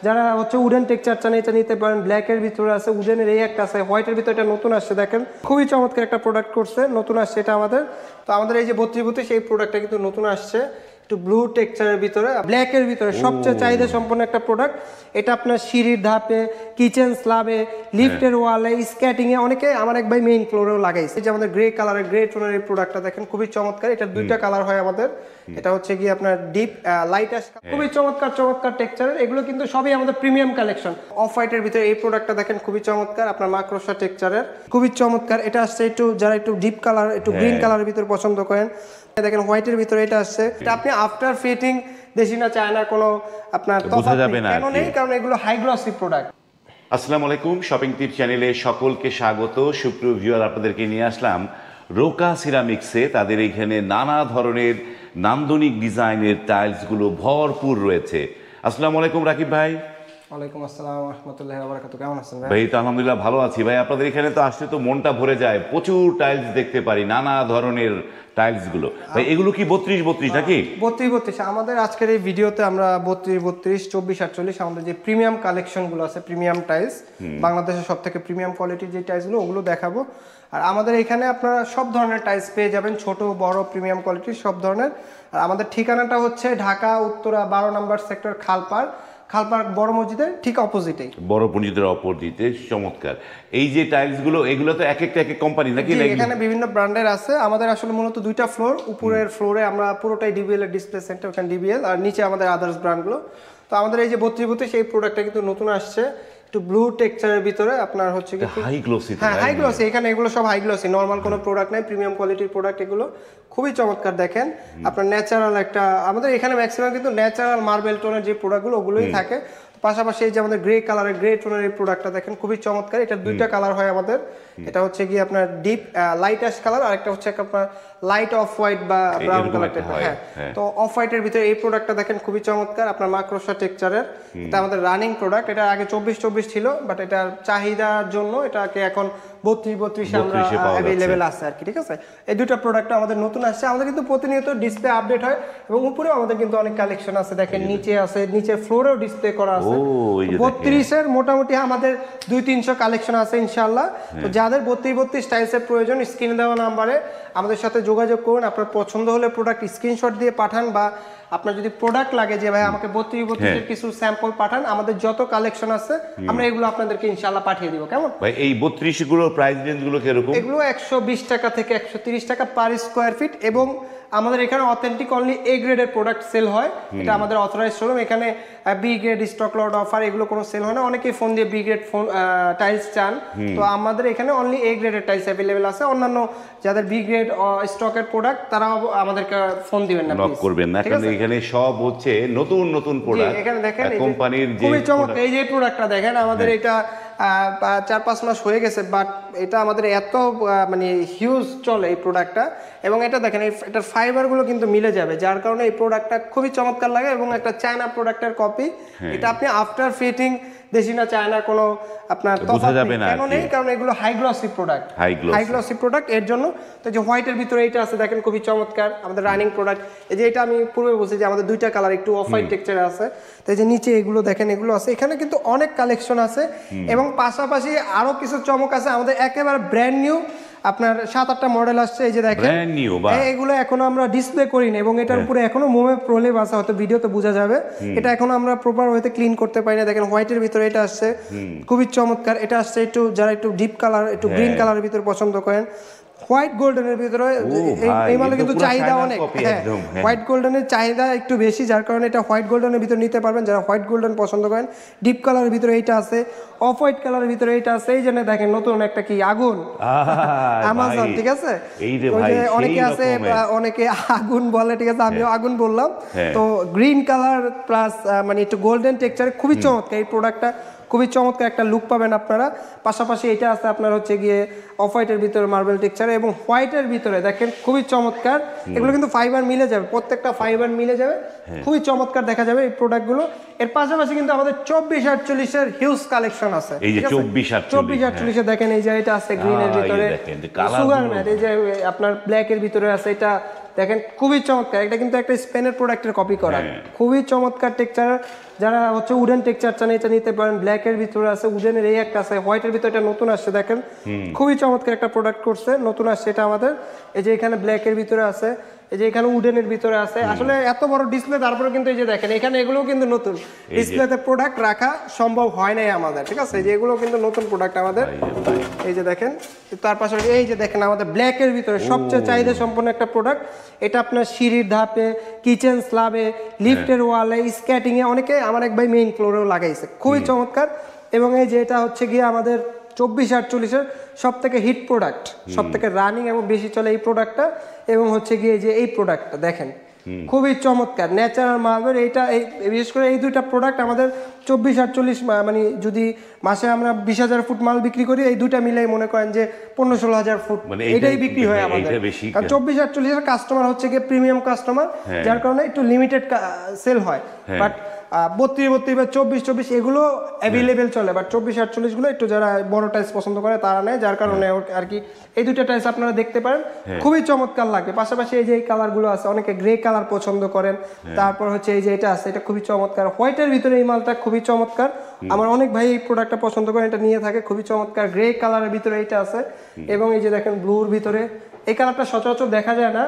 যারা হচ্ছে wooden texture চান এটা নিতে পারেন। ব্ল্যাকের ভিতরে আছে, উডেনের এই একটা আছে, হোয়াইটের ভিতরে এটা নতুন আসছে, দেখেন খুবই চমৎকার একটা প্রোডাক্ট করছে, নতুন আসছে এটা আমাদের। তো আমাদের এই যে 32 এই প্রোডাক্টটা কিন্তু নতুন আসছে, একটু ব্লু টেক্সচারের ভিতরে, ব্ল্যাকের ভিতরে সবচেয়ে চাহিদা সম্পন্ন একটা প্রোডাক্ট। এটা আপনার সিঁড়ির ধাপে, কিচেন স্ল্যাবে, লিফটের ওয়ালে, স্কেটিং এ, অনেকে আমার এক ভাই মেইন ফ্লোরেও লাগাইছে। এই যে আমাদের গ্রে কালারের, গ্রে টোনের এই প্রোডাক্টটা দেখেন খুবই চমৎকার। এটা দুইটা কালার হয় আমাদের, এটা হচ্ছে কি আপনার ডিপ লাইট অ্যাশ, খুবই চমৎকার চমৎকার টেক্সচারের। এগুলো কিন্তু সবই আমাদের প্রিমিয়াম কালেকশন। অফ হোয়াইটের ভিতরে এই প্রোডাক্টটা দেখেন খুবই চমৎকার, আপনার মাকড়সা টেক্সচারের, খুবই চমৎকার। এটা আসছে একটু যারা একটু ডিপ কালার, একটু গ্রিন কালারের ভিতরে পছন্দ করেন, দেখেন হোয়াইটের ভিতরে এটা আসছে। এটা আপনি আফটার ফিটিং দেশি না চায়না কোনো আপনার বোঝা যাবে না কেন নেই, কারণ এগুলো হাই গ্লসি প্রোডাক্ট। আসসালামু আলাইকুম, শপিং টিপ চ্যানেলে সকলকে স্বাগত। সুপ্রিয় ভিউয়ার, আপনাদেরকে নিয়ে আসলাম রোকা সিরামিক্সে। তাদের এইখানে নানা ধরনের নান্দনিক ডিজাইনের টাইলসগুলো ভরপুর রয়েছে। আসসালামু আলাইকুম রাকিব ভাই। ওয়ালাইকুম আসসালাম ওয়া রাহমাতুল্লাহি ওয়া বারাকাতুহু। কেমন আছেন ভাই? ভাই তো আলহামদুলিল্লাহ ভালো আছি ভাই। আপনাদের এখানে তো আসলে তো মনটা ভরে যায়, প্রচুর টাইলস দেখতে পারি, নানা ধরনের টাইলসগুলো। ভাই এগুলো কি 32 নাকি? 32 আমাদের আজকের এই ভিডিওতে আমরা 32, 24, 48 আমাদের যে প্রিমিয়াম কালেকশনগুলো আছে, প্রিমিয়াম টাইলস, বাংলাদেশের সবথেকে প্রিমিয়াম কোয়ালিটির যে টাইলসগুলো ওগুলো দেখাবো। আর আমাদের এখানে আপনারা সব ধরনের টাইলস পেয়ে যাবেন, ছোট বড় প্রিমিয়াম কোয়ালিটির সব ধরনের। আর আমাদের ঠিকানাটা হচ্ছে ঢাকা উত্তরা 12 নম্বর সেক্টর, খালপার বড় মসজিদের ঠিক অপোজিটেই, বড় মসজিদের অপোজিটে। চমৎকার। এই যে টাইলসগুলো, এগুলো তো এক একটা এক এক কোম্পানি নাকি? এখানে বিভিন্ন ব্র্যান্ডের আছে। আমাদের আসলে মূলত দুইটা ফ্লোর, উপরের ফ্লোরে আমরা পুরোটাই ডিবিএল এর ডিসপ্লে সেন্টার, ওখানে ডিবিএল, আর নিচে আমাদের আদার্স ব্র্যান্ডগুলো। তো আমাদের এই যে 32 সেই প্রোডাক্টটা কিন্তু নতুন আসছে, একটু ব্লু টেক্সচারের ভিতরে আপনার হচ্ছে কি হাই গ্লসি। হ্যাঁ, হাই গ্লসি। এখানে এগুলো সব হাই গ্লসি, নরমাল কোনো প্রোডাক্ট নাই, প্রিমিয়াম কোয়ালিটির প্রোডাক্ট এগুলো। খুবই চমৎকার দেখেন, আপনার ন্যাচারাল একটা, আমাদের এখানে ম্যাক্সিমাম কিন্তু ন্যাচারাল মার্বেল টোনের যে প্রোডাক্টগুলো ওগুলোই থাকে। পাশাপাশি এই যে আমাদের গ্রে কালারের, গ্রে টোনের এই প্রোডাক্টটা দেখেন খুবই চমৎকার। এটা দুইটা কালার হয় আমাদের, এটা হচ্ছে কি আপনার ডিপ লাইট অ্যাশ কালার, আর একটা হচ্ছে আপনার লাইট অফ হোয়াইট বা ব্রাউন কালার টাইপের। হ্যাঁ, তো অফ হোয়াইটের ভিতরে এই প্রোডাক্টটা দেখেন খুবই চমৎকার, আপনার মাকড়সা টেক্সচারের। এটা আমাদের রানিং প্রোডাক্ট। এটা আগে 24 ছিল, বাট এটার চাহিদার জন্য এটাকে এখন 32 আমরা অ্যাভেলেবেল আছে আর কি। ঠিক আছে, এই দুটো প্রোডাক্ট আমাদের নতুন আসছে। আমাদের কিন্তু প্রতিনিয়ত ডিসপ্লে আপডেট হয়, এবং উপরেও আমাদের কিন্তু অনেক কালেকশন আছে। দেখেন নিচে আছে, নিচে ফ্লোরেও ডিসপ্লে করা আছে। 32 মোটামুটি আমাদের 200-300 কালেকশন আছে ইনশাআল্লাহ। তো যাদের 32 টাইলসের প্রয়োজন, স্ক্রিনে দেওয়া নাম্বারে আমাদের সাথে যোগাযোগ করুন। আপনার পছন্দ হলে প্রোডাক্ট স্ক্রিনশট দিয়ে পাঠান, বা আপনার যদি প্রোডাক্ট লাগে যে ভাই আমাকে 32 এর কিছু স্যাম্পল পাঠান, আমাদের যত কালেকশন আছে আমরা এগুলো আপনাদেরকে ইনশাআল্লাহ পাঠিয়ে দিব। কেমন ভাই? এই 32 গুলোর প্রাইস রেঞ্জ গুলো কিরকম? এগুলো 120 টাকা থেকে 130 টাকা পার স্কয়ার ফিট, এবং আমাদের এখানে অথেন্টিক অনলি এ গ্রেডের প্রোডাক্ট সেল হয়। এটা আমাদের অথরাইজড শোরুম। এখানে B grade, stock lot offer এগুলো কোনো সেল হয় না। অনেকেই ফোন দিয়ে বি গ্রেড টাইলস চান, তো আমাদের এখানে অনলি এ গ্রেডের টাইলস অ্যাভেলেবেল আছে। অন্যান্য যাদের বি গ্রেড স্টকের প্রোডাক্ট, তারা আমাদেরকে ফোন দিবেন না, নক করবেন না, কারণ এখানে সব হচ্ছে নতুন নতুন প্রোডাক্ট। এখানে দেখেন কোম্পানির যে খুবই চমৎকার এই যে প্রোডাক্টটা দেখেন, আমাদের এটা 4-5 মাস হয়ে গেছে, বাট এটা আমাদের এত মানে হিউজ চলে এই প্রোডাক্টটা। এবং এটা দেখেন এটার ফাইবারগুলো কিন্তু মিলে যাবে, যার কারণে এই প্রোডাক্টটা খুবই চমৎকার লাগে, এবং একটা চায়না প্রোডাক্টের কপি। এটা আপনি আফটার ফিটিং দেশি না চায়না কোনো আপনার বোঝা যাবে না কেন নেই, কারণ এগুলো high glossy product, high glossy product এর জন্য। তো যে হোয়াইটের ভিতরে এটা আছে দেখেন খুবই চমৎকার, আমাদের রানিং প্রোডাক্ট। এই যে এটা আমি পূর্বে বলছি যে আমাদের দুইটা কালার, একটু অফ হোয়াইট টেক্সচার আছে। তো এই যে নিচে এগুলো দেখেন, এগুলো আছে। এখানে কিন্তু অনেক কালেকশন আছে, এবং পাশাপাশি আরো কিছু চমক আছে। আমাদের একেবারে ব্র্যান্ড নিউ আপনার 7-8টা মডেল আসছে। এই যে দেখেন এগুলো এখনো আমরা ডিসপ্লে করিনি, এবং এটার উপরে এখনো মোমে প্রলেপ আছে, হয়তো ভিডিওতে বোঝা যাবে। এটা এখনো আমরা প্রপার ওয়েতে ক্লিন করতে পারি না। দেখেন হোয়াইটের ভিতরে এটা আসছে খুবই চমৎকার। এটা আসছে একটু যারা একটু ডিপ কালার, একটু গ্রিন কালারের ভিতরে পছন্দ করেন, হোয়াইট গোল্ডেনের ভিতরে এই মালে কিন্তু চাহিদা অনেক। হ্যাঁ, হোয়াইট গোল্ডেনের চাহিদা একটু বেশি, যার কারণে এটা হোয়াইট গোল্ডেনের ভিতরে নিতে পারবেন যারা হোয়াইট গোল্ডেন পছন্দ করেন। ডিপ কালারের ভিতরে এইটা আছে, অফ হোয়াইট কালারের ভিতরে এইটা আছে। এই জন্য দেখেন নতুন একটা কি আগুন আমাজন, ঠিক আছে। অনেকে আছে, অনেকে আগুন বলে, ঠিক আছে, আমিও আগুন বললাম। তো গ্রিন কালার প্লাস মানে একটু গোল্ডেন টেক্সচার, খুবই চমৎকার এই প্রোডাক্টটা, খুবই চমৎকার একটা লুক পাবেন আপনারা। পাশাপাশি এটা আছে আপনার হচ্ছে গিয়ে অফ হোয়াইটের ভিতরে মার্বেল টেক্সচার, এবং হোয়াইটের ভিতরে দেখেন খুবই চমৎকার। এগুলো কিন্তু ফাইবার মিলে যাবে, প্রত্যেকটা ফাইবার মিলে যাবে, খুবই চমৎকার দেখা যাবে এই প্রোডাক্টগুলো। এর পাশাপাশি কিন্তু আমাদের 24-48 এর হিউজ কালেকশন আছে। এই যে 24-48 দেখেন, এই যে এটা আছে গ্রিনের ভিতরে, সুগার ম্যাট, এই যে আপনার ব্ল্যাকের ভিতরে আছে, এটা দেখেন খুবই চমৎকার। এটা কিন্তু একটা স্পেনের প্রোডাক্টের কপি করা, খুবই চমৎকার টেক্সচার। যারা হচ্ছে উডেন টেক্সচার চান এটা নিতে পারেন। ব্ল্যাকের ভিতরে আছে, উডেনের এই একটা আছে, হোয়াইটের ভিতরে এটা নতুন আসছে দেখেন, খুবই চমৎকার একটা প্রোডাক্ট করছে, নতুন আসছে এটা আমাদের। এই যে এখানে ব্ল্যাকের ভিতরে আছে, এই যে এখানে উডেনের ভিতরে আছে। আসলে এত বড় ডিসপ্লে, তারপরে কিন্তু এই যে দেখেন এখানে এগুলোও কিন্তু নতুন ডিসপ্লেতে প্রোডাক্ট রাখা সম্ভব হয় নাই আমাদের, ঠিক আছে। এই যে এগুলো কিন্তু নতুন প্রোডাক্ট আমাদের, এই যে দেখেন। তার পাশাপাশি এই যে দেখেন আমাদের ব্ল্যাকের ভিতরে সবচেয়ে চাহিদা সম্পন্ন একটা প্রোডাক্ট এটা। আপনার সিঁড়ির ধাপে, কিচেন স্ল্যাবে, লিফটের ওয়ালে, স্ক্যাটিং এ, অনেকে আমার এক ভাই মেইন ফ্লোরেও লাগাইছে, খুবই চমৎকার। এবং এই যে এটা হচ্ছে গিয়ে আমাদের 2448-এর সব থেকে হিট প্রোডাক্ট, সব থেকে রানিং এবং বেশি চলে এই প্রোডাক্টটা। এবং হচ্ছে গিয়ে যে এই প্রোডাক্টটা দেখেন খুবই চমৎকার, ন্যাচারাল মার্বেল। এইটা বিশেষ করে এই দুইটা প্রোডাক্ট আমাদের 2448, মানে যদি মাসে আমরা 20,000 ফুট মাল বিক্রি করি, এই দুইটা মিলাই মনে করেন যে 15-16,000 ফুট এটাই বিক্রি হয় আমাদের। কারণ 2448-এর কাস্টমার হচ্ছে গিয়ে প্রিমিয়াম কাস্টমার, যার কারণে একটু লিমিটেড সেল হয়। বাট 32 বা 24 এগুলো অ্যাভেলেবেল চলে, বাট 24-48 গুলো একটু যারা বড় টাইলস পছন্দ করে তারা নেয়, যার কারণে আর কি এই দুইটা টাইলস আপনারা দেখতে পারেন, খুবই চমৎকার লাগবে। পাশাপাশি এই যে এই কালারগুলো আছে, অনেকে গ্রে কালার পছন্দ করেন। তারপর হচ্ছে এই যে এটা আছে, এটা খুবই চমৎকার, হোয়াইটের ভিতরে এই মালটা খুবই চমৎকার। আমার অনেক ভাই এই প্রোডাক্টটা পছন্দ করেন, এটা নিয়ে থাকে, খুবই চমৎকার। গ্রে কালারের ভিতরে এটা আছে, এবং এই যে দেখেন ব্লুর ভিতরে এই কালারটা সচরাচর দেখা যায় না,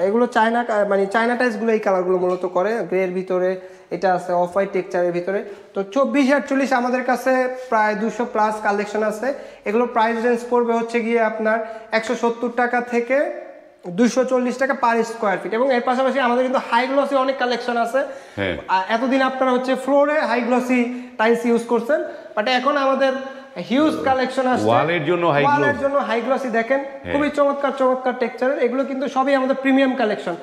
এগুলো চায়না, মানে চায়না টাইলসগুলো এই কালারগুলো মূলত করে। গ্রের ভিতরে এটা আছে, অফ হোয়াইট টেক্সচারের ভিতরে। তো 2448 আমাদের কাছে প্রায় 200+ কালেকশন আছে। এগুলো প্রাইস রেঞ্জ পড়বে হচ্ছে গিয়ে আপনার 170 টাকা থেকে 240 টাকা পার স্কোয়ার ফিট। এবং এর পাশাপাশি আমাদের কিন্তু হাই গ্লসি অনেক কালেকশন আছে। এতদিন আপনারা হচ্ছে ফ্লোরে হাই গ্লসি টাইলস ইউজ করছেন, বাট এখন আমাদের হিউজ কালেকশন আছে ওয়ালের জন্য হাই গ্লসি। দেখেন খুবই চমৎকার চমৎকার টেক্সচারের, এগুলো কিন্তু সবই আমাদের প্রিমিয়াম কালেকশন।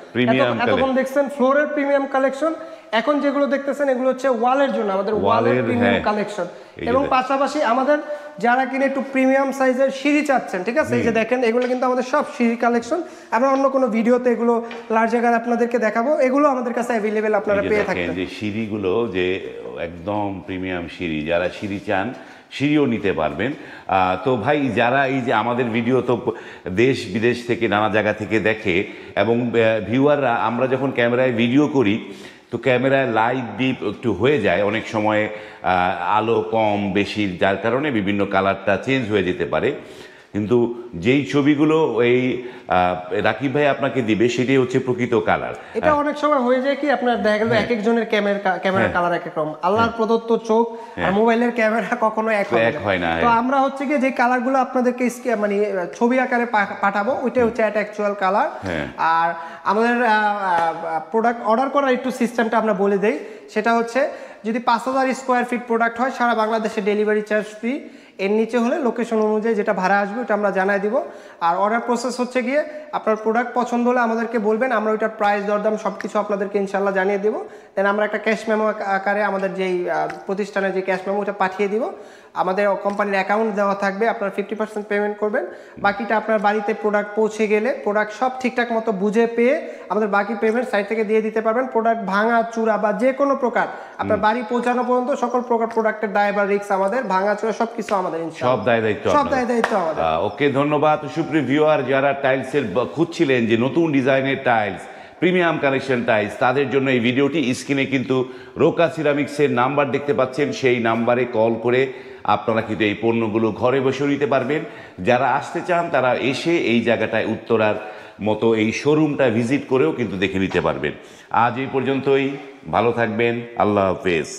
এতক্ষণ দেখছেন ফ্লোরের প্রিমিয়াম কালেকশন, এখন যেগুলো দেখতেছেন এগুলো হচ্ছে ওয়ালের জন্য আমাদের ওয়ালের প্রিমিয়াম কালেকশন। এবং পাশাপাশি আমাদের যারা কিনে একটু প্রিমিয়াম সাইজের সিঁড়ি চাচ্ছেন, ঠিক আছে, এই যে দেখেন এগুলো কিন্তু আমাদের সব সিঁড়ি কালেকশন। আমরা অন্য কোনো ভিডিওতে এগুলো লার্জ আকারে আপনাদেরকে দেখাবো, এগুলো আমাদের কাছে অ্যাভেলেবেল আপনারা পেয়ে থাকবেন। যে সিঁড়িগুলো যে একদম প্রিমিয়াম সিঁড়ি, যারা সিঁড়ি চান সিঁড়িও নিতে পারবেন। তো ভাই, যারা এই যে আমাদের ভিডিও তো দেশ বিদেশ থেকে নানা জায়গা থেকে দেখে, এবং ভিউয়াররা আমরা যখন ক্যামেরায় ভিডিও করি তো ক্যামেরায় লাইট ডিপ একটু হয়ে যায়, অনেক সময় আলো কম বেশি, যার কারণে বিভিন্ন কালারটা চেঞ্জ হয়ে যেতে পারে। কিন্তু যেই ছবিগুলো এই রাকিব ভাই আপনাকে দিবে সেটাই হচ্ছে প্রকৃত কালার। এটা অনেক সময় হয়ে যায় কি আপনার দেখা গেল এক একজনের ক্যামেরা কালার এক এক রকম, আল্লাহর প্রদত্ত চোখ আর মোবাইলের ক্যামেরা কখনো এক হয় না। তো আমরা হচ্ছে কি যে কালারগুলো আপনাদেরকে মানে ছবি আকারে পাঠাবো, ওইটাই হচ্ছে একটা অ্যাকচুয়াল কালার। আর আমাদের প্রোডাক্ট অর্ডার করার একটু সিস্টেমটা আমরা বলে দেই, সেটা হচ্ছে যদি 5000 স্কোয়ার ফিট প্রোডাক্ট হয় সারা বাংলাদেশে ডেলিভারি চার্জ ফ্রি। এর নিচে হলে লোকেশন অনুযায়ী যেটা ভাড়া আসবে ওটা আমরা জানাই দিব। আর অর্ডার প্রসেস হচ্ছে গিয়ে আপনার প্রোডাক্ট পছন্দ হলে আমাদেরকে বলবেন, আমরা ওইটার প্রাইস দরদাম সব কিছু আপনাদেরকে ইনশাল্লাহ জানিয়ে দেবো। দেন আমরা একটা ক্যাশ মেমো আকারে আমাদের যেই প্রতিষ্ঠানের যে ক্যাশ মেমো ওটা পাঠিয়ে দিব। আমাদের কোম্পানির অ্যাকাউন্ট দেওয়া থাকবে, আপনার 50% পেমেন্ট করবেন, বাকিটা আপনার বাড়িতে প্রোডাক্ট পৌঁছে গেলে প্রোডাক্ট সব ঠিকঠাক মতো বুঝে পেয়ে আমাদের বাকি পেমেন্ট সাইড থেকে দিয়ে দিতে পারবেন। প্রোডাক্ট ভাঙা চূড়া বা যে কোনো প্রকার আপনার বাড়ি পৌঁছানো পর্যন্ত সকল প্রকার প্রোডাক্টের দায় বা রিস্ক আমাদের, ভাঙা চূড়া সবকিছু আমাদের, সব দায় দায়িত্ব আমাদের। ওকে, ধন্যবাদ। সুপ্রিয় ভিউয়ার, যারা টাইলসের খুঁজছিলেন যে নতুন ডিজাইনের টাইলস, প্রিমিয়াম কালেকশন টাইলস, তাদের জন্য এই ভিডিওটি। স্ক্রিনে কিন্তু রোকা সিরামিক্সের নাম্বার দেখতে পাচ্ছেন, সেই নাম্বারে কল করে আপনারা কিন্তু এই পণ্যগুলো ঘরে বসে নিতে পারবেন। যারা আসতে চান তারা এসে এই জায়গাটায় উত্তরার মতো এই শোরুমটা ভিজিট করেও কিন্তু দেখে নিতে পারবেন। আজ এই পর্যন্তই, ভালো থাকবেন, আল্লাহ হাফেজ।